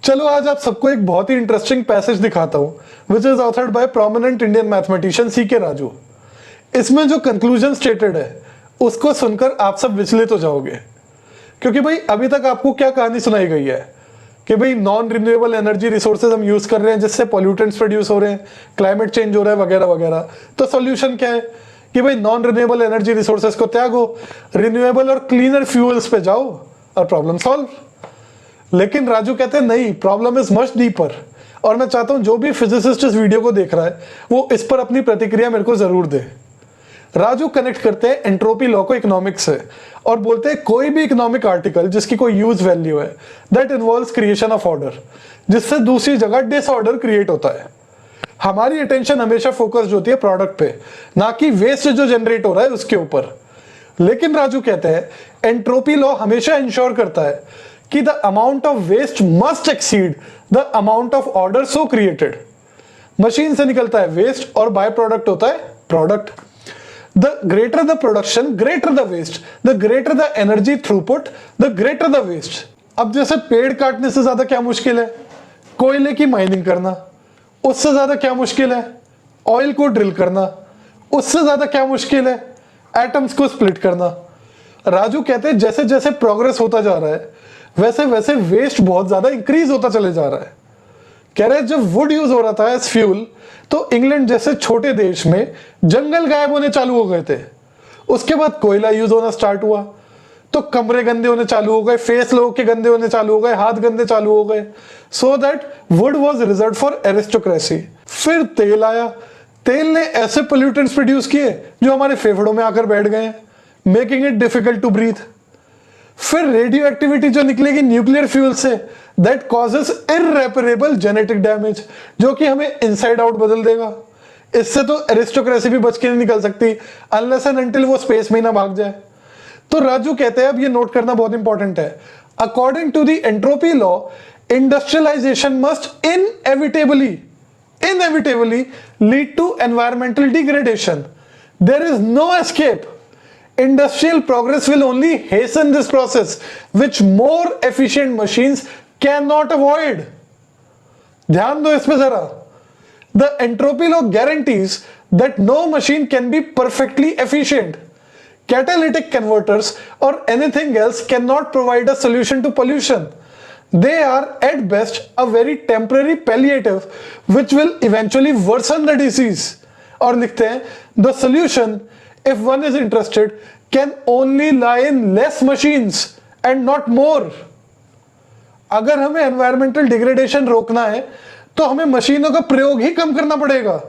चलो आज आप सबको एक बहुत ही इंटरेस्टिंग पैसेज दिखाता हूं which is authored by prominent Indian mathematician CK Raju. इसमें जो कंक्लूजन स्टेटेड है उसको सुनकर आप सब विचलित हो जाओगे, क्योंकि भाई अभी तक आपको क्या कहानी सुनाई गई है कि भाई नॉन रिन्यूएबल एनर्जी रिसोर्सेज हम यूज कर रहे हैं जिससे पॉल्यूटेंट्स प्रोड्यूस हो रहे हैं, क्लाइमेट चेंज हो रहा है वगैरह वगैरह। तो सॉल्यूशन क्या है कि भाई नॉन रिन्यूएबल एनर्जी रिसोर्सेज को त्यागो, रिन्यूएबल और क्लीनर फ्यूल्स पे जाओ और प्रॉब्लम सॉल्व। लेकिन राजू कहते हैं नहीं, प्रॉब्लम इज मच डीपर। और मैं चाहता हूं जो भी फिजिसिस्ट इस वीडियो को देख रहा है वो इस पर अपनी प्रतिक्रिया मेरे को जरूर दे। राजू कनेक्ट करते हैं एंट्रोपी लॉ को इकोनॉमिक्स से और बोलते हैं कोई भी इकोनॉमिक आर्टिकल जिसकी कोई यूज वैल्यू है that involves creation of order, जिससे दूसरी जगह डिसऑर्डर क्रिएट होता है। हमारी अटेंशन हमेशा फोकस्ड होती है प्रोडक्ट पे, ना कि वेस्ट जो जनरेट हो रहा है उसके ऊपर। लेकिन राजू कहते हैं एंट्रोपी लॉ हमेशा इंश्योर करता है कि the amount of waste must exceed the amount of order so created. Machine से निकलता है वेस्ट और बाय प्रोडक्ट होता है product. The greater the production greater the waste, the greater the energy throughput the greater the waste. अब जैसे पेड़ काटने से ज्यादा क्या मुश्किल है कोयले की माइनिंग करना, उससे ज्यादा क्या मुश्किल है ऑयल को ड्रिल करना, उससे ज्यादा क्या मुश्किल है एटम्स को स्प्लिट करना। राजू कहते हैं जैसे जैसे प्रोग्रेस होता जा रहा है वैसे वैसे वेस्ट बहुत ज्यादा इंक्रीज होता चले जा रहा है। कह रहे जब वुड यूज हो रहा था एज फ्यूल तो इंग्लैंड जैसे छोटे देश में जंगल गायब होने चालू हो गए थे। उसके बाद कोयला यूज होना स्टार्ट हुआ तो कमरे गंदे होने चालू हो गए, फेस लोगों के गंदे होने चालू हो गए, हाथ गंदे चालू हो गए, so that would was reserved for aristocracy. फिर तेल आया, तेल ने ऐसे पोल्यूटेंट्स प्रोड्यूस किए जो हमारे फेफड़ों में आकर बैठ गए, making it difficult to breathe. फिर रेडियो एक्टिविटी जो निकलेगी न्यूक्लियर फ्यूल से that causes irreparable genetic damage, जो कि हमें इनसाइड आउट बदल देगा। इससे तो एरिस्टोक्रेसी भी बच के नहीं निकल सकती अनलेस एंड अनटिल वो स्पेस में ही ना भाग जाए। तो राजू कहते हैं अब ये नोट करना बहुत इंपॉर्टेंट है, according to the entropy law industrialization must inevitably lead to environmental degradation. There is no escape. Industrial progress will only hasten this process, which more efficient machines cannot avoid. ध्यान दो इस पे जरा। The entropy law guarantees that no machine can be perfectly efficient. Catalytic converters or anything else cannot provide a solution to pollution. They are at best a very temporary palliative which will eventually worsen the disease. और लिखते हैं the solution, if one is interested, can only lie in less machines and not more. अगर हमें environmental degradation रोकना है तो हमें मशीनों का प्रयोग ही कम करना पड़ेगा।